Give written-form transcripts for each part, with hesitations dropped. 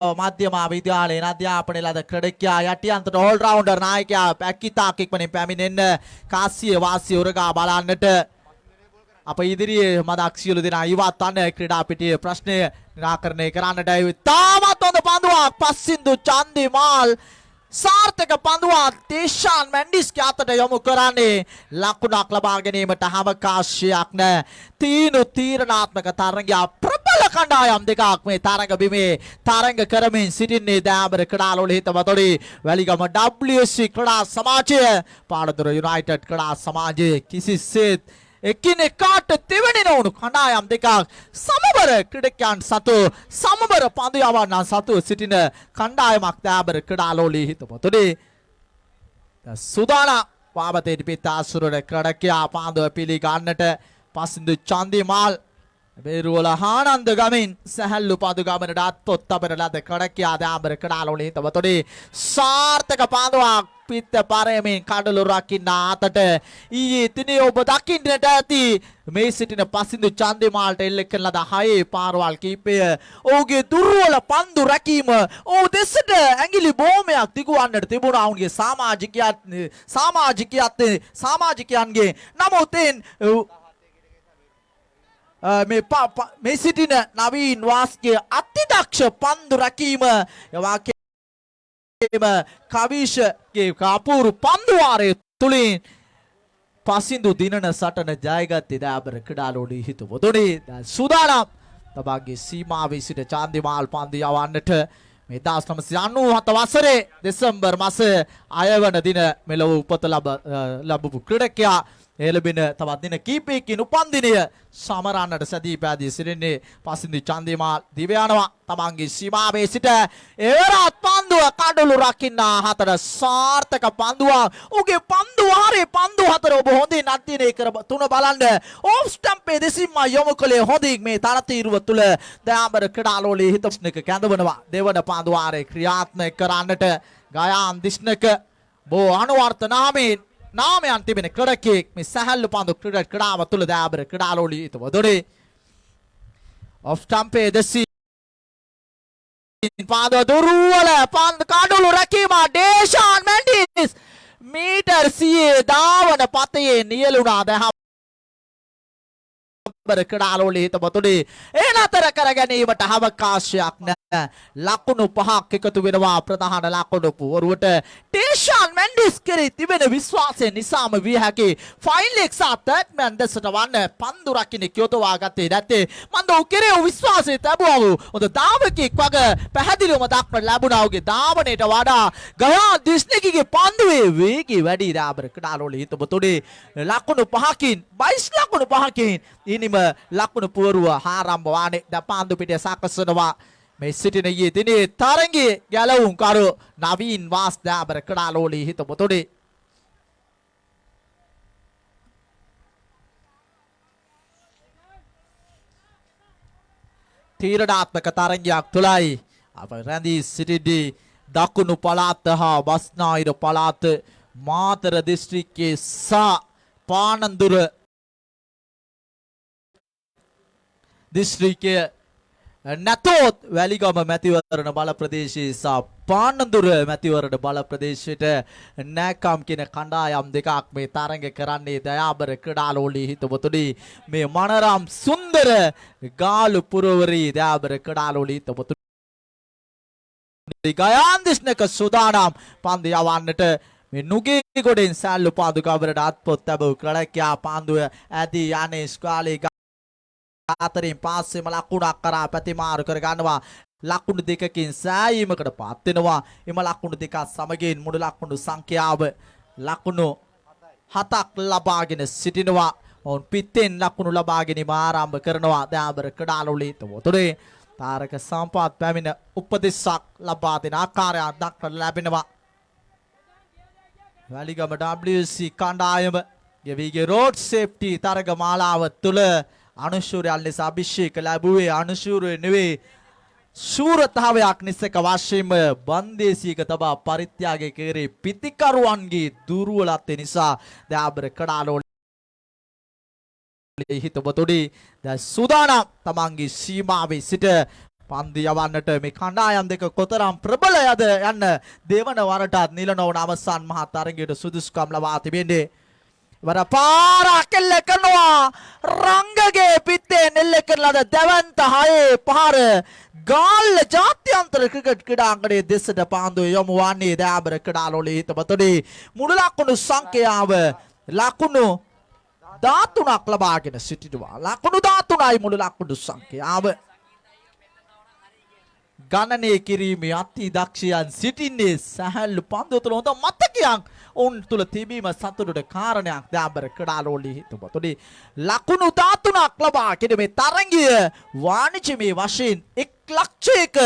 මධ්‍යම විද්‍යාලයේ අධ්‍යාපනය ලද ක්‍රීඩකයා යටිඅන්තට ඕල් රවුන්ඩර් නායකයා පැකිතාක් ඉක්මනින් පැමිණෙන්න කාසිය වාසිය උරගා බලන්නට අප ඉදිරියේ මදක් සියලු දෙනා ඉවත් අන ක්‍රීඩා පිටියේ ප්‍රශ්නය निराකරණය කරන්නට තාමත් හොඳ පන්දුවක් පස්සින්දු චන්දිමාල් සාර්ථක පන්දුවක් දේශාන් මැන්ඩිස්ගේ අතට යොමු කරන්නේ ලකුණක් ලබා ගැනීමට අවකාශයක් නැහැ. තීරණාත්මක තරගයක් ප්‍රබල කණ්ඩායම් දෙකක් මේ තරග බිමේ තරග කරමින් සිටින්නේ දෑබර ක්‍රීඩාලෝල හිතවතොඩි වැලිගම WC ක්‍රීඩා සමාජය පානදුර යුනයිටඩ් ක්‍රීඩා සමාජය කිසිසේත් එකිනෙකාට තෙවැනි නොවුණු කණ්ඩායම් දෙකක් සමබර ක්‍රීඩකයන් සතු සමබර පන්දු යවන්නන් සතු සිටින කණ්ඩායමක් දෑබර ක්‍රීඩාලෝලී හිතවතොඩි සුදානම් පාබතේට පිට ආසුරට ක්‍රීඩකයා පාන්දුව පිළිගන්නට පසින්දු චන්දිමාල් බේරුවල ආනන්ද ගමින් සැහැල්ලු පන්දු ගමනට අත්පොත් තබන ලද ක්‍රීඩකයා දෑබර ක්‍රීඩාලෝලී හිතවතොඩි සාර්ථක පන්දුවක් පිත්ත පරයමින් කඩලු රකින්න අතට ඊයේ දිනේ ඔබ දකින්නට ඇති මේ සිටින පසින්දු චන්දිමාල්ට එල්ල කරන ලද 6 පාරවල් කීපය ඔහුගේ දුර්වල පන්දු රැකීම ඔහු දෙසට ඇඟිලි බෝමයක් දිගවන්නට තිබුණා ඔවුන්ගේ සමාජිකයන්ගේ නමුත් මේ සිටින නවීන් වාස්ගේ අතිදක්ෂ පන්දු රැකීම කවිෂගේ කාපූරු පන්දුවාරය තුළින් පසින්දු දිනන සටන ජයගත්තේ දෑබර ක්‍රීඩාලෝලී හිතවතොඩි සූදානම් තබාගේ සීමාවේ සිට චන්දිමාල් පන්දු යවන්නට මේ 1997 වසරේ දෙසැම්බර් මාසයේ අයවන දින මෙලොව උපත ලැබපු ක්‍රීඩකයා එළබෙන තවත් දින කීපයකින් උපන්දිනය සමරන්නට සැදී පැදී සිටින්නේ පසින්දු චන්දිමාල් දිව යනවා තමන්ගේ සීමාවේ සිට එවරත් පන්දුව කඩලු රකින්න හතර සාර්ථක පන්දුවක් උගේ පන්දු වාරේ පන්දු හතර ඔබ හොඳින් අධ්‍යයනය කර තුන බලන්න ඕෆ් ස්ටම්පේ දෙසින්ම යොමු කළේ හොඳින් මේ තරතීරුව තුල දෑබර ක්‍රීඩාලෝලී හිතස්නක කැඳවනවා දෙවන පන්දු වාරේ ක්‍රියාත්මක කරන්නට ගයාන් දිස්නක බෝ අනුවර්ත නාමයන් තිබෙන ක්‍රීඩකයෙක් මේ සැහැල්ලු පන්දු ක්‍රීඩාව තුළ දෑබර ක්‍රීඩාලෝලී හිතවතොඩි ඔෆ් ස්ටම්පේ දෙසින් පාන්දුව දුර්වල පන්දු කඩලු රැකීම දේශාන් මැන්ඩිස් මීටර් 100 ධාවන පතයේ නියලුණා දෑබර ක්‍රීඩාලෝලී හිතවතොඩි ඒ නතර කර ගැනීමට අවකාශයක් නැහැ. ලකුණු 5ක් එකතු වෙනවා ප්‍රධාන ලකුණු පුවරුවට දේශාන් මැන්ඩිස් කෙරෙහි තිබෙන විශ්වාසය නිසාම විය හැකි ෆයිල් එක සහ තර්ඩ් මෑන් දෙසට වන්න පන්දු රකින්න යොදවා ගත්තේ නැත්තේ මන්ද ඔහු කෙරෙහි විශ්වාසය තැබුවා හොඳ ධාවකෙක් වගේ පැහැදිලිවම දක්වන්න ලැබුණා ඔහුගේ ධාවනයට වඩා ගයා දිස්නකිගේ පන්දුවේ වේගය වැඩි දෑබර ක්‍රීඩාලෝලී හිතවතොඩි ලකුණු 5කින් 22 ලකුණු 5කින් ඉනිම ලකුණු පුවරුව ආරම්භ වන්නේ ද පන්දු පිටේ සකසනවා මේ සිටින ඊයේ දිනේ තරගයේ ගැලවුම් කරු නවීන් වාස් දෑබර ක්‍රීඩාලෝලී හිතවතොඩි තීරණාත්මක තරගයක් තුලයි අප රැඳී සිටින්නේ දකුණු පළාත හා බස්නාහිර පළාත මාතර දිස්ත්‍රික්කයේ සා පානන්දුර දිස්ත්‍රික්කයේ නැතොත් වැලිගම මැතිවරණ බල ප්‍රදේශයේ සහ පානන්දුර මැතිවරණ බල ප්‍රදේශයට නෑකම් කියන කණ්ඩායම් දෙකක් මේ තරඟ කරන්නේ දයාබර ක්‍රීඩාලෝලී හිතවතොඩි මේ මනරම් සුන්දර ගාලු පුරවරී දයාබර ක්‍රීඩාලෝලී හිතවතොඩි ගයාන් දිස්නක සූදානම් පන්දු යවන්නට මේ නුගේ ගොඩෙන් සැල්ලු පාදු කවරට අත්පොත් ලැබූ ක්‍රීඩකයා පන්දුව ඇදී යන්නේ ස්කාලේ අතරින් පාස්සෙම ලකුණක් කරා ප්‍රතිමාරු කර ගන්නවා ලකුණු දෙකකින් සෑයීමකට පත් වෙනවා එම ලකුණු දෙක සමගින් මුළු ලකුණු සංඛ්‍යාව ලකුණු 7ක් ලබාගෙන සිටිනවා ඔවුන් පිටෙන් ලකුණු ලබා ගැනීම ආරම්භ කරනවා දෑබර ක්‍රීඩාලෝලී හිතවතොඩි තාරක සම්පත් පැමිණ උපදෙසක් ලබා දෙන ආකාරයක් දක්වන්න ලැබෙනවා වැලිගම WC කණ්ඩායම ගෙවිගේ රෝඩ් සේෆ්ටි තරග මාලාව තුළ අනුශූරයන් ලෙස අභිෂේක ලැබුවේ අනුශූරය නෙවෙයි ශූරතාවයක් නිසක වශයෙන්ම බන්දේසියක තබා පරිත්‍යාගය කෙරේ පිතිකරුවන්ගේ දුර්වලත්වය නිසා දෑබර ක්‍රීඩාලෝලී හිතවතොඩි දැන් සූදානම් තමන්ගේ සීමාවේ සිට පන්දු යවන්නට මේ කණ්ඩායම් දෙක කොතරම් ප්‍රබලයද යන්න දෙවන වරටත් නිලනෝන අවසන් මහා තරගයට සුදුසුකම් ලබා තිබෙන්නේ. වර පාර අකෙල්ල කරනවා රංගගේ පිටේ නෙල්ල කරලාද දෙවන්ත හයේ පාර ගාල්ල ජාත්‍යන්තර ක්‍රිකට් ක්‍රීඩාංගණයේ දෙසට පාන්දුව යොමු වන්නේ දෑබර ක්‍රීඩාලෝලී හිතපතොඩේ මුළු ලකුණු සංඛ්‍යාව ලකුණු 13ක් ලබාගෙන සිටිනවා. ලකුණු 13යි මුළු ලකුණු සංඛ්‍යාව. ගණනය කිරීමේ අති දක්ෂයන් සිටින්නේ සැහැල්ලු පන්දු තුළ හොඳ මතකයක් ඔවුන් තුළ තිබීම සතුටට කාරණයක් දෑබර ක්‍රීඩාලෝලී හිතපතොඩේ ලකුණු 13ක් ලබාගෙන මේ තරගය වාණිජමය වශයෙන් 1 ලක්ෂයක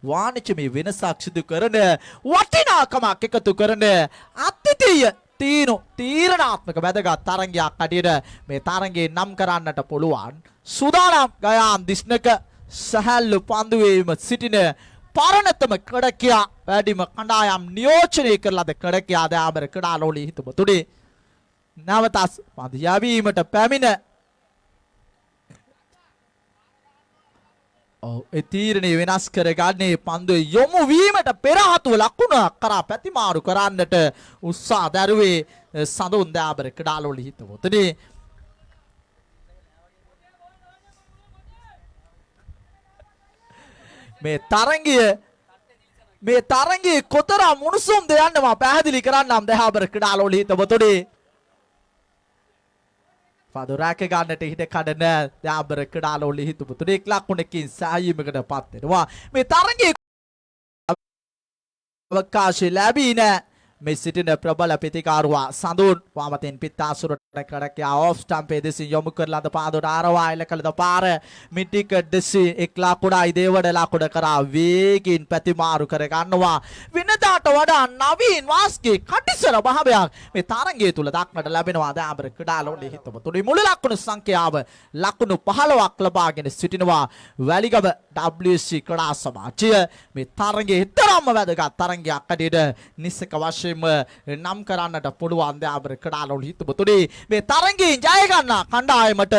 වාණිජමය වෙනසක් සිදු කරන වටිනාකමක් එකතු කරන අත්‍යතීය තීරණාත්මක වැදගත් තරගයක් හැටියට මේ තරගයේ නම් කරන්නට පුළුවන්. සූදානම් ගයාන් දිස්නක සැහැල්ලු පන්දුවේම සිටින පරණතම ක්‍රීඩකයා වැඩිම කණ්ඩායම් නියෝජනය කරලාද ක්‍රීඩකයා දෑබර ක්‍රීඩාලෝලී හිතපතොඩේ නැවතත් පන්දු යැවීමට පැමිණ ඒ තීරණය වෙනස් කරගන්නේ පන්දුව යොමු වීමට පෙර ආතුව ලකුණක් කරා පැතිමාරු කරන්නට උත්සාහ දරුවේ සඳුන් දෑබර ක්‍රීඩාලෝලී හිතපතොඩේ මේ තරගයේ කොතරම් උණුසුම්ද යන්න මම පැහැදිලි කරන්නම් දෑබර ක්‍රීඩාලෝලී හිතපතොඩේ පන්දු රැක ගන්නට හිට කඩන දෑබර ක්‍රීඩාලෝලී හිතපතොඩේ 1 ලකුණකින් සෑහීමකට පත් වෙනවා. මේ තරගයේ අවකාශය ලැබී නැහැ. මේ සිටින ප්‍රබල පිතිකාරුවා සඳුන් වාමතෙන් පිත්තාසුරට ක්‍රීඩකයා ඔෆ් ස්ටම්පේ දෙසින් යොමු කරලාද පාදොට ආරවා එල කළද පාර මිටික දෙසි 1 ලකුණයි දෙවන ලකුණ කරා වේගින් පැතිමාරු කර ගන්නවා. වෙනදාට වඩා නවීන් වාස්ගේ කටිසර භාවයක් මේ තරගය තුල දක්නට ලැබෙනවා. දෑබර ක්‍රීඩාලෝලී හිතපතොඩේ මුළු ලකුණු සංඛ්‍යාව ලකුණු 15ක් ලබාගෙන සිටිනවා. වැලිගම WC ක්‍රීඩා සමාජය මේ තරගයේ තරම්ම වැදගත් තරගයක් හැටියට නිසක වශයෙන් නම් කරන්නට පුළුවන් දෑබර ක්‍රීඩාලෝලී හිතපතොඩේ මේ තරගයෙන් ජය ගන්න කණ්ඩායමට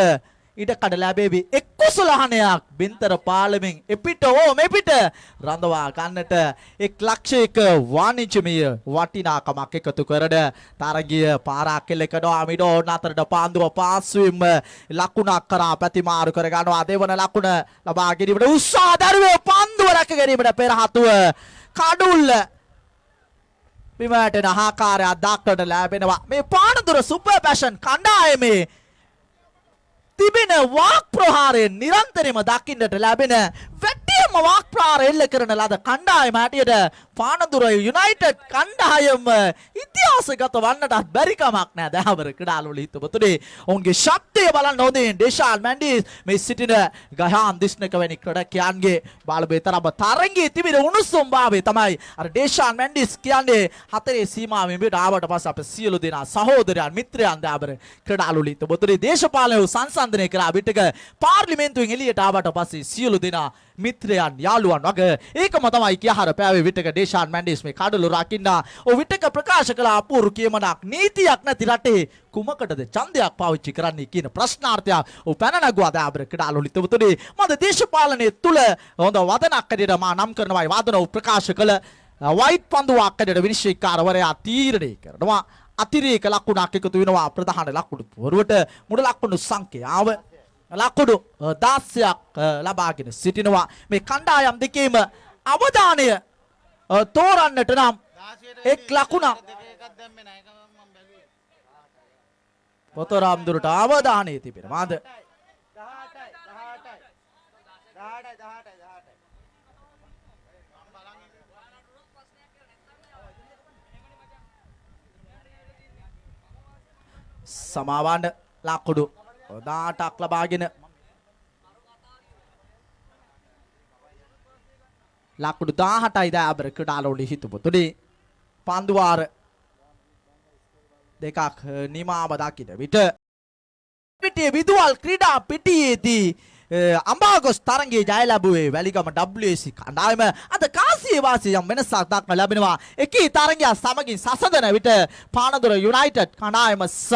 ඉඩකඩ ලැබෙවි. එක් කුසලහනයක් බින්තර පාලමින් එපිට මෙපිට රඳවා ගන්නට 1 ලක්ෂයක වාණිජමය වටිනාකමක් එකතු කරන තරගය පාරක් කෙලකනවා මිඩෝ නතරට පාන්දුව පාසුවෙන්ම ලකුණක් කරා පැතිමාරු කර ගන්නවා. දෙවන ලකුණ ලබා ගැනීමට උත්සාහ දරුවේ පන්දුව රැක ගැනීමට පෙර ආතුව කඩුල්ල බිමට ආකාරයක් දක්නට ලැබෙනවා. මේ පානදුර සුපර් පැෂන් කණ්ඩායමේ තිබෙන වාක් ප්‍රහාරයෙන් නිරන්තරයෙන්ම දකින්නට ලැබෙන වැට්ටියම වාක් ප්‍රහාර එල්ල කරන ලද කණ්ඩායම හැටියට පානදුර යුනයිටඩ් කණ්ඩායම ඉතිහාසගත වන්නටත් බැරි කමක් නැහැ දෑබර ක්‍රීඩාලෝලී හිතපතොඩේ. ඔවුන්ගේ ශක්තිය බලන්න හොඳින් ඩේෂාන් මැන්ඩිස් මේ සිටින ගහාන් දිස්නක වැනි ක්‍රීඩකයන්ගේ බාලබේ තරම තරංගයේ තිබෙන උණුසුම් භාවය තමයි අර ඩේෂාන් මැන්ඩිස් කියන්නේ හතරේ සීමාවෙන් පිට ආවට පස්සේ අපේ සියලු දෙනා සහෝදරයන් මිත්‍රයන් දෑබර ක්‍රීඩාලෝලී හිතපතොඩේ දේශපාලනය සංසන්දනය කරා විටක පාර්ලිමේන්තුවෙන් එළියට ආවට පස්සේ සියලු දෙනා මිත්‍රයන් යාළුවන් වගේ ඒකම තමයි කියහර පෑවේ විටක ඩේෂාන් මැන්ඩිස් මේ කඩලු රකින්න ඔව් විටක ප්‍රකාශ කළ අපූර්ව කියමනක් නීතියක් නැති රටේ කුමකටද ඡන්දයක් පාවිච්චි කරන්නේ කියන ප්‍රශ්නාර්ථයක් ඔව් පැන නගුවා දෑබර ක්‍රීඩාලෝලී හිතපතොඩේ මද දේශපාලනයේ තුල හොඳ වදනක් හැටියට මා නම් කරනවායි වාදන ප්‍රකාශ කළ වයිට් පන්දුවක් හැටියට විනිශ්චයකාරවරයා තීරණය කරනවා. අතිරේක ලකුණක් එකතු වෙනවා ප්‍රධාන ලකුණු පුවරුවට මුළු ලකුණු සංඛ්‍යාව ලකුණු 16ක් ලබාගෙන සිටිනවා. මේ කණ්ඩායම් දෙකේම අවධානය තෝරන්නට නම් 1 ලකුණක් පොතරම්දුරට අවධානය තිබෙනවාද? සමාවන්න ලකුණු 18ක් ලබාගෙන ලකුණු 18යි දෑබර ක්‍රීඩාලෝලී හිතපතොඩේ පන්දු වාර දෙකක් නිමාව දකින විට පිටියේ විදුවල් ක්‍රීඩා පිටියේදී අම්බාගොස් තරගයේ ජය ලැබුවේ වැලිගම WC කණ්ඩායම. අද කාසියේ වාසිය යම් වෙනසක් දක්න ලැබෙනවා. එකී තරගය සමගින් සසඳන විට පානදුර යුනයිටඩ් කණ්ඩායම සහ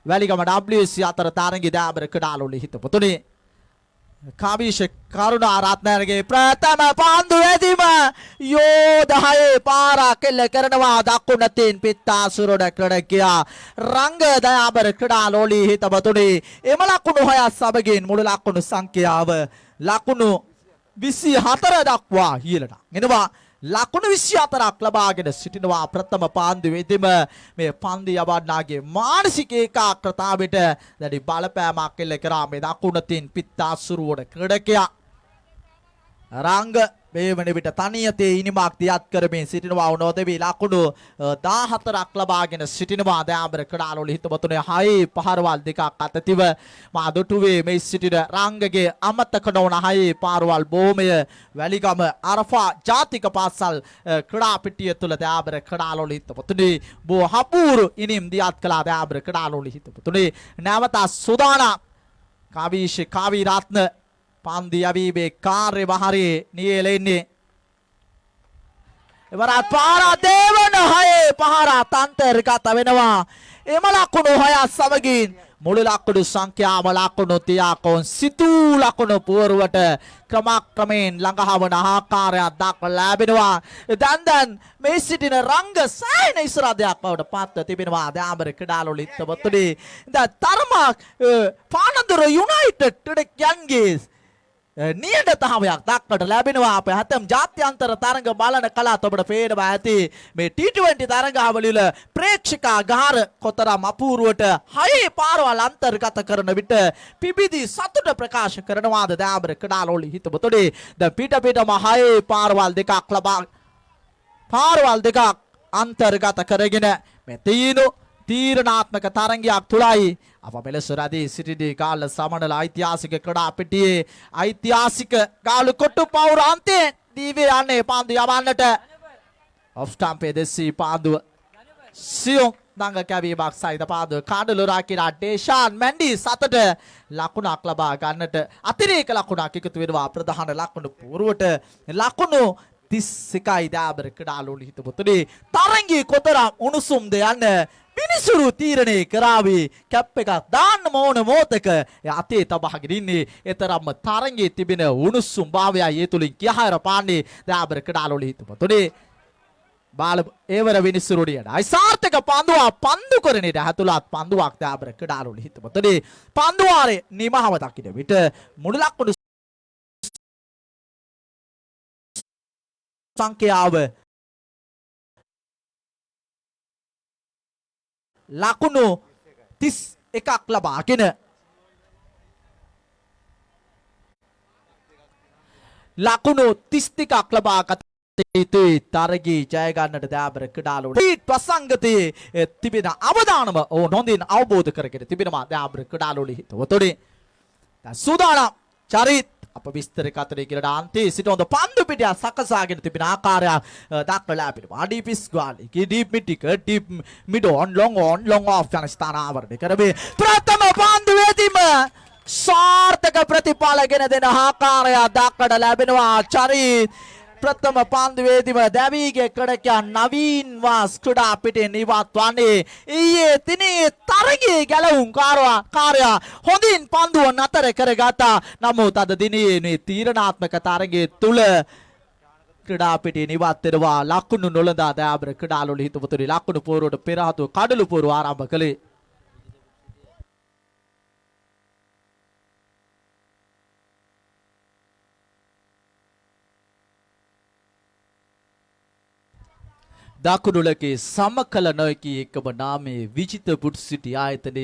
වැලිගම WC අතර තරගයේ දෑබර ක්‍රීඩාලෝලී හිතපතොඩේ කාවිෂ කරුණාරත්නගේ ප්‍රථම පන්දුවේදීම යෝධහයේ පාරක් කෙල්ල කරනවා දකුණතින් පිත්තාසුරට ක්‍රඩකියා රංග දයාබර ක්‍රඩාලෝලී හිතබතුනේ එම ලකුණු 6 සමගින් මුළු ලකුණු සංඛ්‍යාව ලකුණු 24 දක්වා ඉහළට එනවා. ලකුණු 24ක් ලබාගෙන සිටිනවා ප්‍රථම පාන්දුවේදීම මේ පන්දු යවන්නාගේ මානසික ඒකාග්‍රතාවයට දැඩි බලපෑමක් එල්ල කරා මේ දකුණතින් පිත්තාසුරුවට ක්‍රීඩකයා රංග මේ වන විට තනියතේ ඉනිමක් දියත් කරමින් සිටිනවා උනෝදෙවි ලකුණු 14ක් ලබාගෙන සිටිනවා දයාබර ක්‍රඩාලෝලී හිතවතුනේ 6 පහරවල් දෙකක් අතතිව මා දුටුවේ මේ සිටින රංගගේ අමතක නොවන 6 පාරවල් බොහොමය වැලිගම අරෆා ජාතික පාසල් ක්‍රඩා පිටිය තුල දයාබර ක්‍රඩාලෝලී හිතවතුනේ බොහෝ හපුරු ඉනිම් දියත් කළා දයාබර ක්‍රඩාලෝලී හිතවතුනේ නැවත සුදානම් කාවිෂ කාවිරත්න පන්දු යවීමේ කාර්යභාරයේ නියැලෙන්නේ එවරත් පාර දේවන 6 පහරක් අන්තර්ගත වෙනවා. එම ලකුණු 6 සමගින් මුළු ලකුණු සංඛ්‍යාව ලකුණු 30ක් සිතු ලකුණු පුවරුවට ක්‍රමක්‍රමයෙන් ළඟහවන ආකාරයක් දක්වා ලැබෙනවා. දැන් මේ සිටින රංග සෑහෙන ඉස්සරහයක් බවට පත්ව තිබෙනවා. දයාබර ක්‍රීඩාලෝලී හිතවතුනේ දැන් තරමක් පානදුර යුනයිටඩ් යන්ගේ නියඬතාවයක් දක්වට ලැබෙනවා. අපේ හතම් ජාත්‍යන්තර තරඟ බලන කලාත් ඔබට පේනවා ඇති මේ T20 තරඟාවලිවල ප්‍රේක්ෂකාගාර කොතරම් අපූර්වට 6 පාරවල් අන්තර්ගත කරන විට පිබිදි සතුට ප්‍රකාශ කරනවාද දයාබර ක්‍රීඩාලෝලී හිතවතුනේ දැන් පිටම 6 පාරවල් දෙකක් අන්තර්ගත කරගෙන මේ තීරණාත්මක තරඟයක් තුලයි අප මෙලෙස රැඳී සිටින ගාල්ල සමනල ඓතිහාසික ක්‍රීඩා පිටියේ ඓතිහාසික ගාලු කොටු පවුර අන්තයේ දීවේ යන්නේ පන්දු යවන්නට ඔෆ් ස්ටම්පේ දෙසී පාන්දුව සියොම් දඟ කැවීමක් සහිත පාන්දුව කඩලු රාකිනා ඩේෂාන් මැන්ඩි සතට ලකුණක් ලබා ගන්නට අතිරේක ලකුණක් එකතු වෙනවා ප්‍රධාන ලකුණු පුවරුවට ලකුණු 31යි දයාබර ක්‍රීඩාලෝලී හිතවතුනේ තරඟයේ කොතරම් උණුසුම්ද යන්න මිනිසුරු තීරණය කරાવી කැප් එකක් දාන්න ඕන මොහොතක අතේ තබාගෙන ඉන්නේ එතරම්ම තරඟයේ තිබෙන උණුසුම් භාවයයි ඒ තුලින් කියහර පාන්නේ දයාබර ක්‍රීඩාලෝලී හිතවතුනේ බාල ඒවර විනිසුරුඩියට අයිසාර්ථක පන්දු කරන්නේ ඇතුළත් පන්දුවක් දයාබර ක්‍රීඩාලෝලී හිතවතුනේ පන්දුවාරේ නිමහව දකින්න විට මුළු ලකුණු සංඛ්‍යාව ලකුණු 31ක් ලබාගෙන ලකුණු 32ක් ලබාගත යුතුයි තරගී ජය ගන්නට දයාබර ක්‍රීඩාලෝලී ප්‍රසංගතයේ තිබෙන අවදානම හොඳින් අවබෝධ කරගෙන තිබෙනවා දයාබර ක්‍රීඩාලෝලී හිතවතුනේ සූදානම් චරිත් අප විස්තර කතරේ කියලා අන්තයේ සිට හොඳ පන්දු පිටිය සකසාගෙන තිබෙන ආකාරය දක්වලා ලැබෙනවා. ඩීපිස් gully deep midwicket deep mid on long off යන ස්ථාන ආවරණය කරවේ ප්‍රථම පන්දුවේදීම සාර්ථක ප්‍රතිඵල ගෙන දෙන ආකාරය දක්වලා ලැබෙනවා. චරිත් ප්‍රථම පන්දුවේදීම දැවීගේ ක්‍රීඩකයා නවීන් වාස් ක්‍රීඩා පිටේ නිවත් වන්නේ ඊයේ දිනේ තරගයේ ගැලවුම් කාර්ය හොඳින් පන්දුව නතර කරගත්තා. නමුත් අද දිනේ මේ තීරණාත්මක තරගයේ තුල ක්‍රීඩා පිටේ නිවත් වෙනවා. ලකුණු නොලඳා දයාබර ක්‍රීඩාලෝලී හිතවතුනේ ලකුණු පෝරුවට පෙර ආතුව කඩලු පෝරුව ආරම්භ කළේ. දකුණුලකේ සමකල නොයකී එකම නාමයේ විජිත පුට් සිටි ආයතනය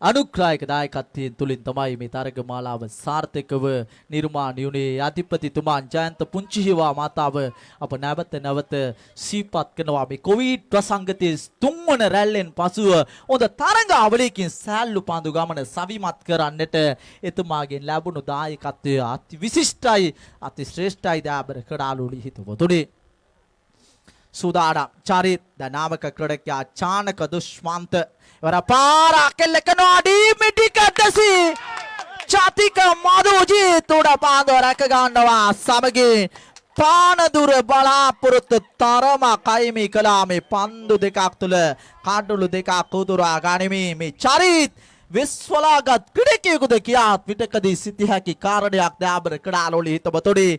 අනුග්‍රාහක දායකත්වයෙන් තුලින් තමයි මේ තරග මාලාව සාර්ථකව නිර්මාණය වුණේ. අධිපතිතුමන් ජයන්ත පුංචිහිවා මාතාව අප නැවත සිහිපත් කරනවා මේ කොවිඩ් ප්‍රසංගතයේ 3 වන රැල්ලෙන් පසුව හොඳ තරඟාවලියකින් සෑල්ලු පන්දු ගමන සවිමත් කරන්නට එතුමාගෙන් ලැබුණු දායකත්වය අති විශිෂ්ටයි අති ශ්‍රේෂ්ඨයි දයාබර ක්‍රීඩාලෝලී හිතවතුනේ සූදානම් චරිත් නාමක ක්‍රීඩකයා චානක දුෂ්මන්ත වර පාරක් එල්ලකනවා ඩීමිටික දැසි චාතික මදුජිත් උඩ පාන්දුව රැක ගන්නවා සමගින් පානදුර බලාපොරොත්තු තරම කයිමි කළා මේ පන්දු දෙකක් තුල කඩලු දෙකක් උදුරා ගනිමින් මේ චරිත් විශ්වලාගත් ක්‍රීඩකයෙකුද කියා විටකදී සිටිය හැකි කාරණයක් දෑබර කඩාලෝලි හිතවතුනි.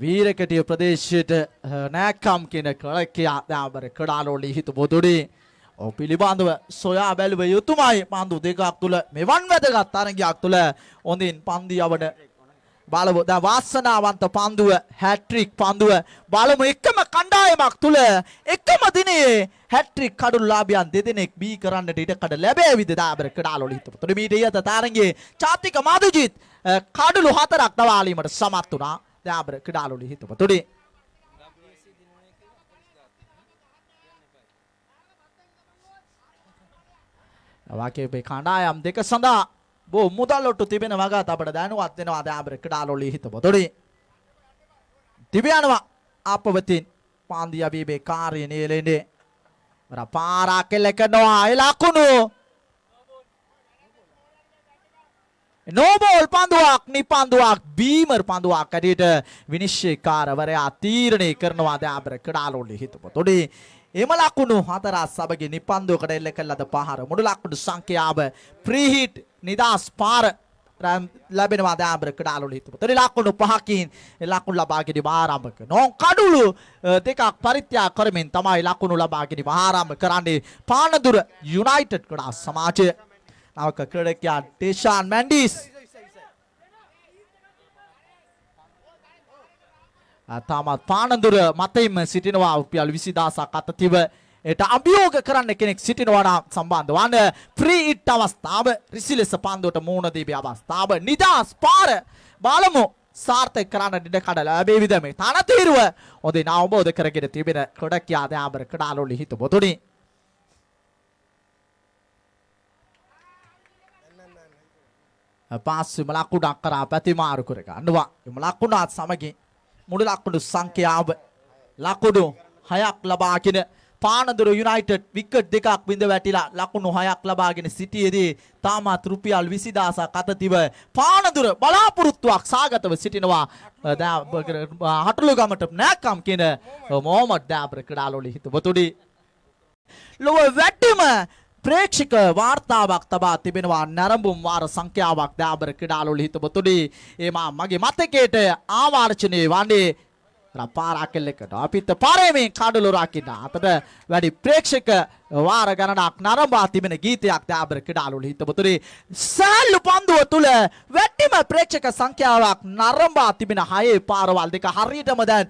වීරකටිය ප්‍රදේශයට නෑකම් කියන කලකයා දෑබර කඩාලෝලි හිතවතුනි. ඔව් පිළිබඳව සොයා බැලුව යුතුමයි. පන්දු දෙකක් තුල මෙවන් වැදගත් තරගයක් තුල හොඳින් පන්දියවන බලමු. දැන් වාසනාවන්ත පන්දුව හැට්‍රික් පන්දුව බලමු. එකම කණ්ඩායමක් තුල එකම දිනේ හැට්‍රික් කඩුලාභියන් දෙදෙනෙක් බී කරන්නට ඉඩකඩ ලැබෙවිද දෑබර කඩාලෝලි හිතවතුනි. මීට ඉහත තරගයේ චාතික මදුජිත් කඩුළු 4ක් දවාලීමට සමත් වුණා. දෑබර කඩාලෝලි හිතවතුනි. වාකේ මේ කණ්ඩායම් දෙක සඳහා බොහෝ මුදල් ඔට්ටු තිබෙන වගත් අපට දැනුවත් වෙනවා දෑබර කඩාලෝලි හිතවතුනි. තිබයනවා අපවතින් පාන්දිය අබීබේ කාර්ය නියැලෙන්නේ. වර පාරා කෙල්ල කරනවා ඒ ලකුණු. නෝබෝල් පන්දුවක් නිපන්දුවක් බීමර් පන්දුවක් ඇටියට විනිශ්චයකාරවරයා තීරණය කරනවා දෑබර කඩාලෝලි හිතවතුනි. එම ලකුණු 4 සබගේ නිපන්දුවකට එල්ල කළ ලද පහර මුළු ලකුණු සංඛ්‍යාව ප්‍රීහිට් නිදාස් පාර ලැබෙනවා දෑබර කඩාලෝලි හිතවතුනි. ලකුණු 5කින් ලකුණු ලබා ගැනීම ආරම්භ කරනවා. කඩුළු දෙකක් පරිත්‍යාග කරමින් තමයි ලකුණු ලබා ගැනීම ආරම්භ කරන්නේ පානදුර යුනයිටඩ් ක්‍රීඩා සමාජය. නවක ක්‍රීඩකයා ටේෂාන් මැන්ඩිස් තාමත් පානදුර මතින්ම සිටිනවා. රුපියල් 20000ක් අතතිව ඒට අභියෝග කරන්න කෙනෙක් සිටිනවා නම් සම්බන්ධ වන්න. ෆ්‍රී හිට් අවස්ථාව රිසිලෙස පන්දුවට මූණ දීපේ අවස්ථාව නිදාස් පාර බලමු සාර්ථක කරන්න ඉඩකඩ ලැබෙවිද මේ තනතිරුව හොඳින් අවබෝධ කරගෙන තිබෙන ක්‍රීඩකයා දෑබර කඩාලෝලි හිතවතුනි. පාස්සෙම ලකුණක් කරා පැතිමාරු කර ගන්නවා. එම ලකුණත් සමගින් මුළු ලකුණු සංඛ්‍යාව ලකුණු 6ක් ලබාගෙන පානදුර යුනයිටඩ් විකට් දෙකක් බිඳ වැටිලා ලකුණු 6ක් ලබාගෙන සිටියේදී තාමත් රුපියල් 20000ක් අතතිව පානදුර බලාපොරොත්තුවක් සාගතව සිටිනවා. හටලුගමට නෑකම් කියන මොහමඩ් දෑබර කඩාලෝලි හිතවතුනි. ලොව වැඩිම ප්‍රේක්ෂක වාර්තාවක් තබා තිබෙනවා නැරඹුම් වාර සංඛ්‍යාවක් දෑබර කඩාලෝලි හිතවතුනි. එමා මගේ මතකයට ආවර්ජනය වන්නේ පාරාකෙල්ලකට අපිට පාරේමේ කඩලු රකින්න අතට වැඩි ප්‍රේක්ෂක වාර ගණනක් නරඹා තිබෙන ගීතයක් දෑබර කඩාලෝලි හිතවතුනි. සෑල්ලු පන්දුව තුල වැඩිම ප්‍රේක්ෂක සංඛ්‍යාවක් නරඹා තිබෙන 6 පාරවල් දෙක හරියටම දැන්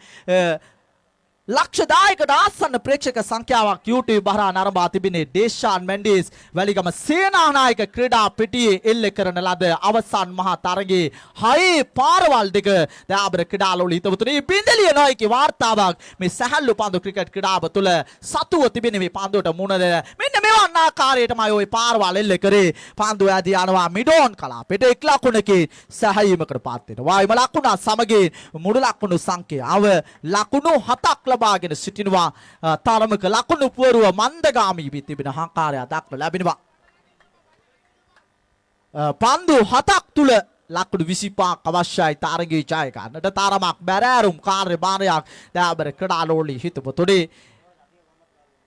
ලක්ෂ 10කට ආසන්න ප්‍රේක්ෂක සංඛ්‍යාවක් YouTube හරහා නරඹා තිබෙන්නේ ඩේෂාන් මැන්ඩිස් වැලිගම සේනානායක ක්‍රීඩා පිටියේ එල්ල කරන ලද අවසන් මහා තරගයේ 6 පාරවල් දෙක දෑබර කඩාලෝලි හිතවතුනි. බින්දලිය නොයිකි වාර්තාවක් මේ සැහැල්ලු පන්දු ක්‍රිකට් ක්‍රීඩාව තුළ සතුව තිබෙන මේ පන්දුවට මුණ දෙන මෙන්න මෙවන් ආකාරයටමයි ওই පාරවල් එල්ල කරේ. පන්දුව ඇදී යනවා මිඩෝන් කලාපයට 1 ලකුණකින් සැහැයීමකට පත් වෙනවා. එම ලකුණ සමගින් මුළු ලකුණු සංඛ්‍යාව ලකුණු 7ක් ලබාගෙන සිටිනවා. තරමක ලකුණු පුවරුව මන්දගාමී වී තිබෙන ආකාරය දක්න ලැබෙනවා. පන්දු 7ක් තුල ලකුණු 25ක් අවශ්‍යයි තරගයේ ජය ගන්නට. තරමක් බැරෑරුම් කාර්යභාරයක් දෑබර කඩාලෝලි හිතවතුනි.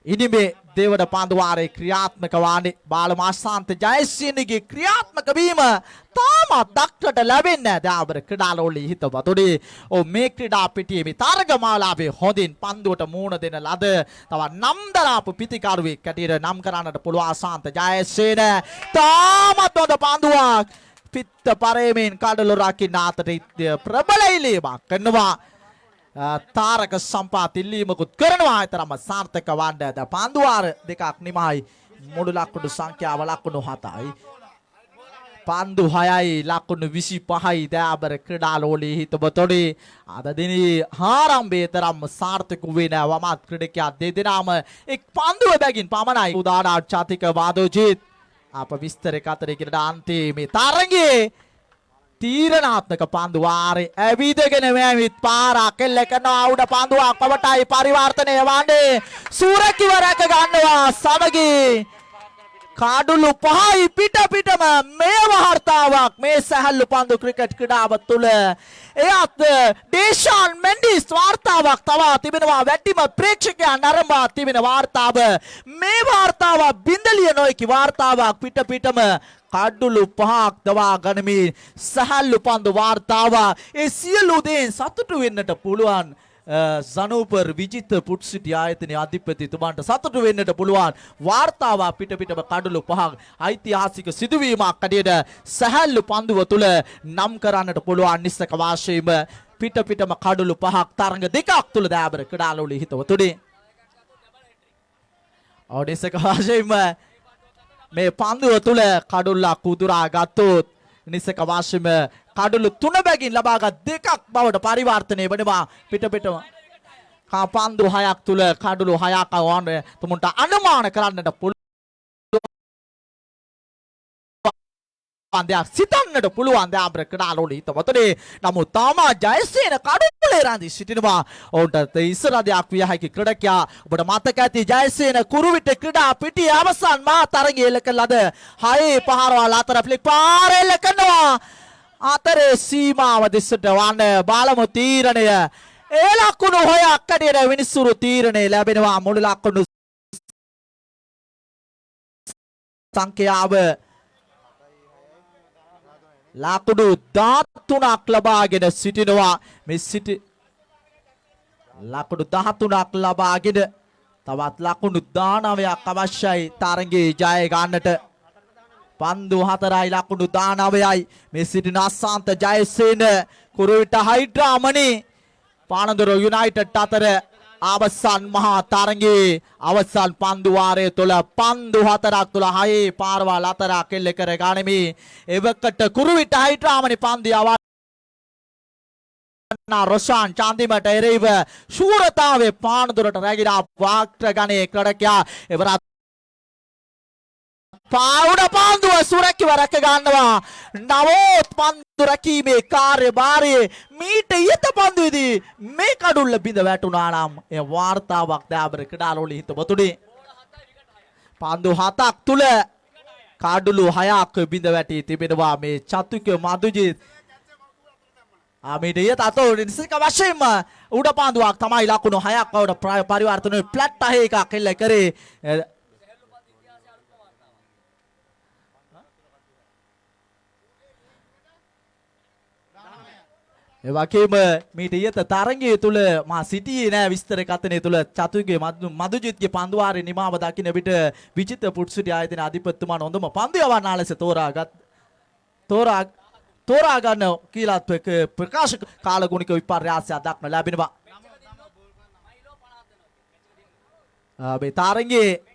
ඉනිමේ දෙවන පන්දු වාරේ ක්‍රියාත්මක වන්නේ බාලමාශාන්ත ජයසේනගේ ක්‍රියාත්මක වීම තාමත් දක්නට ලැබෙන්නේ දෑබර කඩාලෝලි හිතවතුනි. මේ ක්‍රීඩා පිටියේ මේ තරගමාලාවේ හොඳින් පන්දුවට මූණ දෙන ලද තවත් නම් දරාපු පිතිකරුවෙක් ඇටියට නම් කරන්නට පුළුවන් ශාන්ත ජයසේන. තාමත් හොඳ පන්දුවක් පිත්ත පරේමෙන් කඩලු රකින්න අතට ප්‍රබල ඉලීමක් කරනවා. තාරක සම්පාත් ඉල්ලීමකුත් කරනවා. තරම සාර්ථක වන්න පන්දුවාර දෙකක් නිමයි. මුළු ලකුණු සංඛ්‍යාව ලකුණු 7යි. පන්දු 6යි ලකුණු 25යි දෑබර කඩාලෝලි හිතවතුනි. අද දිනේ ආරම්භයේ තරම් සාර්ථක වෙන වමත් ක්‍රීඩකයා දෙදෙනාම එක් පන්දුව බැගින් පමණයි උදානා චාතික වාදෝජිත් අප විස්තර කතරේ කිරට අන්තිමේ තරගයේ තීරණාත්මක පන්දු වාරේ ඇවිදගෙන මෙවිත් පාරක් එල්ල කරනවා උඩ පන්දුවක් පවටයි පරිවර්තනය වන්නේ සූරකිව රැක ගන්නවා සමගී කාඩුළු පහයි පිටම මේ වාර්තාවක් මේ සැහැල්ලු පන්දු ක්‍රිකට් ක්‍රීඩාව තුළ එයත් ඩේෂාන් මෙන්ඩිස් වාර්තාවක් තවා තිබෙනවා වැඩිම ප්‍රේක්ෂකයන් නරඹා තිබෙන වාර්තාව මේ වාර්තාව බින්දලිය නොයිකි වාර්තාවක් පිටම කාඩුළු පහක් දවා ගනිමින් සැහැල්ලු පන්දු වාර්තාව ඒ සියලු දේ සතුටු වෙන්නට පුළුවන් ජනූපර් විජිත පුට්සිටි ආයතනයේ අධිපතිතුමාන්ට සතුටු වෙන්නට පුළුවන් වාර්තාවක් පිටම කඩළු පහක් ඓතිහාසික සිදුවීමක් කඩේට සැහැල්ලු පන්දුව තුල නම් කරන්නට පුළුවන් නිස්සක වාශීම පිටම කඩළු පහක් තරඟ දෙකක් තුල දෑබර ක්‍රීඩාලෝලී හිතවතුනි ඔඩිස්සක වාශීම මේ පන්දුව තුල කඩුල්ලක් උදුරා ගත්තොත් නිසක වාශීම කඩළු 3 බැගින් ලබාගත් දෙකක් බවට පරිවර්තනය වෙනවා පිටම පන්දු 6ක් තුල කඩළු 6ක් වවන්න තුමුන්ට අනුමාන කරන්නට පුළුවන් දෙයක් සිතන්නට පුළුවන් දෑබර ක්‍රීඩාලෝලී හිතවතුනි නමුත් තාම ජයසේන කඩුල්ලේ රැඳී සිටිනවා ඔවුන්ට ඉස්සර දෙයක් විය හැකි ක්‍රීඩකයා ඔබට මතක ඇති ජයසේන කුරුවිට ක්‍රීඩා පිටියේ අවසන් මා තරගයේ එල්ල කළාද 6 පහරවල් අතර ෆ්ලික් පාර එල්ල කරනවා අතරේ සීමාව දෙසට වන්න බලමු තීරණය ඒ ලකුණු හොයක් කඩේට විනිසුරු තීරණය ලැබෙනවා මුළු ලකුණු සංඛ්‍යාව ලකුණු 13ක් ලබාගෙන සිටිනවා මේ සිටි ලකුණු 13ක් ලබාගෙන තවත් ලකුණු 19ක් අවශ්‍යයි තරගයේ ජය ගන්නට පන්දු 4යි ලකුණු 19යි මේ සිටින අසාන්ත ජයසේන කුරුවිට හයිඩ්‍රාමනි පානදුර යුනයිටඩ් අතර අවසන් මහා තරගයේ අවසන් පන්දු වාරය තුළ පන්දු 4ක් තුළ 6 පාරවල් 4ක් එල්ල කර ගනිමි එවකට කුරුවිට හයිඩ්‍රාමනි පන්දු යවන්න රොෂාන් චාන්දිමට එරෙහිව ශූරතාවේ පානදුරට රැගිලා වාක්‍ර ගණයේ ක්‍රීඩකයා එවරත් පාවුඩ පන්දුව සුරැකිව රැක ගන්නවා නවෝත් පන්දු රැකීමේ කාර්යභාරයේ මීට ඉහත පන්දුවේදී මේ කඩුල්ල බිඳ වැටුණා නම් ඒ වාර්තාවක් දෑබර ක්‍රීඩාලෝලී හිතවතුනි පන්දු 7ක් තුල කඩුළු 6ක් බිඳ වැටී තිබෙනවා මේ චතුක මදුජිත් මීට ඉහත අතෝ නිසික වශයෙන්ම උඩ පන්දුවක් තමයි ලකුණු 6ක් වඩ පරිවර්තන ෆ්ලැට් 8 එකක් එල්ල කරේ එවැගේම මීට ඉහත තරගයේ තුල මා සිටියේ නෑ විස්තර කතනේ තුල චතුගේ මදුජිත්ගේ පන්දු වාරේ නිමාව දකින්න විට විජිත පුට්සිටි ආයතනයේ අධිපතිතුමාන හොඳම පන්දු යවන්නා ලෙස තෝරා ගන්න කීලාත්මක ප්‍රකාශ කාලගුණික විපර්යාසයක් දක්න ලැබෙනවා මේ තරගයේ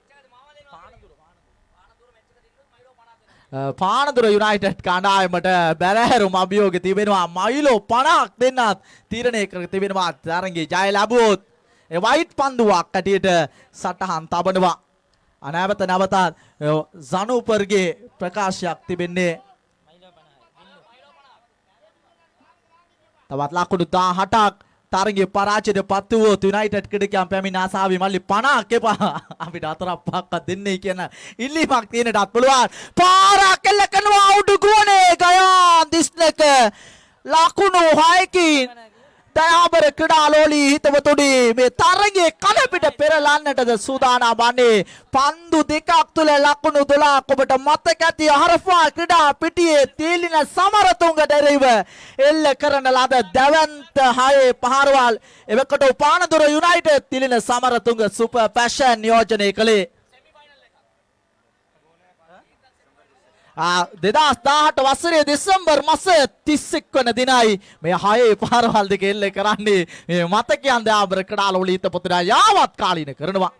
පානදුර යුනයිටඩ් කණ්ඩායමට බැරහැරුම් අභියෝග තිබෙනවා මයිලෝ 50ක් දෙන්නත් තීරණය කර තිබෙනවා තරගයේ ජය ලැබුවොත් ඒ වයිට් පන්දුවක් ඇටියට සටහන් තබනවා අනවත නැවතත් ජනූපර්ගේ ප්‍රකාශයක් තිබෙන්නේ තවත් ලකුණු 18ක් තරගයේ පරාජයට පත් වූ යුනයිටඩ් ක්‍රීඩකයන් පැමිණ ආසාවි මල්ලි 50ක් එපා අපිට 4ක් 5ක් දෙන්නේ කියන ඉල්ලීමක් තියෙනටත් පුළුවන් පාරක් එල්ල කරනවා අවුඩු ගුවනේ ගයාන් දිස්නක ලකුණු 6කින් දයාබර ක්‍රීඩාලෝලී හිතවතුනි මේ තරගයේ කන පිට පෙරලන්නටද සූදානම් වන්නේ පන්දු දෙකක් තුල ලකුණු 12ක් ඔබට මතක ඇති හරෆා ක්‍රීඩා පිටියේ තීලින සමරතුංගට එරෙහිව එල්ල කරන ලද දැවන්ත 6 පහරවල් එවකට Panadura United Thilina Samarathunga super passion නියෝජනය කළේ 2018 වසරේ දෙසැම්බර් මාස 31 වන දිනයි මේ 6 පාරවල් දෙක එල්ල කරන්නේ මේ මතකයන් දයාබර ක්‍රීඩාලෝලී හිතවතුනි යාවත් කාලීන කරනවා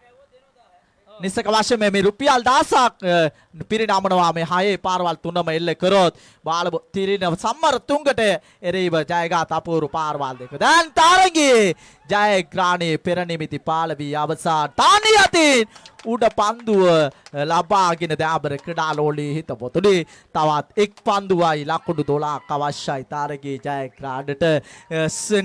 නිසක වශයෙන් මේ රුපියල් 1000ක් පිරිනමනවා මේ 6 පාරවල් තුනම එල්ල කරොත් බාල තිරින සම්මර තුංගට එරෙහිව ජයගත් අපූර්ව පාරවල් දෙක දැන් තරගයේ ජයග්‍රහණයේ පෙරනිමිති පාල වී අවසන්. තානි යතින් උඩ පන්දුව ලබාගෙන දෑබර ක්‍රීඩාලෝලී හිත පොතුනේ තවත් එක් පන්දුවයි ලකුණු 12ක් අවශ්‍යයි තරගයේ ජයග්‍රහණයට.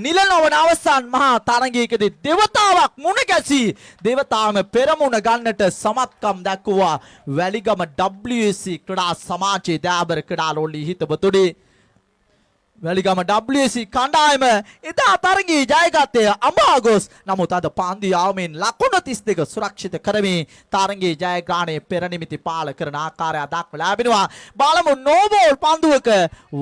නිල නොවන අවසන් මහා තරගයකදී දෙවතාවක් මුණ ගැසී දෙවතාවම පෙරමුණ ගන්නට සමත්කම් දක්වුවා වැලිගම WSC ක්‍රීඩා සමාජයේ දෑබර ක්‍රීඩාලෝලී හිත පොතුනේ. වැලිගම WSC කණ්ඩායම එදා තරගයේ ජයගත්තේ අමාගොස්. නමුත් අද පන්දු යාමෙන් ලකුණු 32 සුරක්ෂිත කරමින් තරගයේ ජයග්‍රහණයේ පෙරනිමිති පාල කරන ආකාරය දක්වලා ලැබෙනවා. බලමු නෝබෝල් පන්දුවක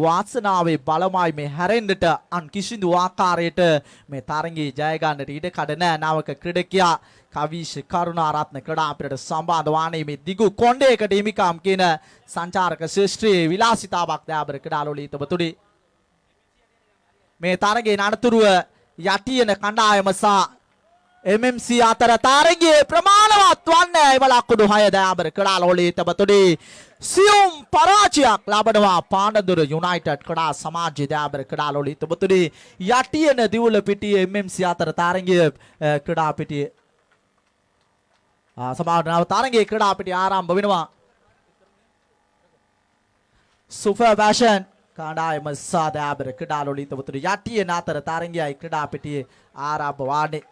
වාසනාවේ බලමයි මේ හැරෙන්නට අන් කිසිදු ආකාරයට මේ තරගයේ ජය ගන්නට ඉඩ කඩ නැහැ. නවක ක්‍රීඩකයා කවිෂ් කරුණාරත්න ක්‍රීඩාපිටට සම්බන්ධ වන්නේ මේ දිගු කොණ්ඩයකට හිමිකම් කියන සංචාරක ශිෂ්ට්‍රයේ විලාසිතාවක් දෑබර ක්‍රීඩාලෝලී තබතුනේ. මේ තරගයේ අනතුරුව යටියන කණ්ඩායම සහ MMC අතර තරගයේ ප්‍රමාණවත් වන්නේ ඒව ලකුණු 6 දෑබර ක්‍රීඩාලෝලී තබතුනේ. සියුම් පරාජයක් ලබනවා පානදුර යුනයිටඩ් ක්‍රීඩා සමාජයේ දෑබර ක්‍රීඩාලෝලී තබතුනේ. යටියන දිවුල පිටියේ MMC අතර තරගයේ ක්‍රීඩා පිටියේ සමාජනාව තරගයේ ක්‍රීඩා පිටිය ආරම්භ වෙනවා. සුපර් ෆැෂන් කණ්ඩායම සාදෑබර ක්‍රීඩාලෝලී තබතුනේ යටියන අතර තරගයයි ක්‍රීඩා පිටියේ ආරම්භ වන්නේ.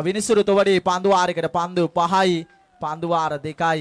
විනිසුරු තොවඩේ පන්දු වාරයකට පන්දු 5යි පන්දු වාර 2යි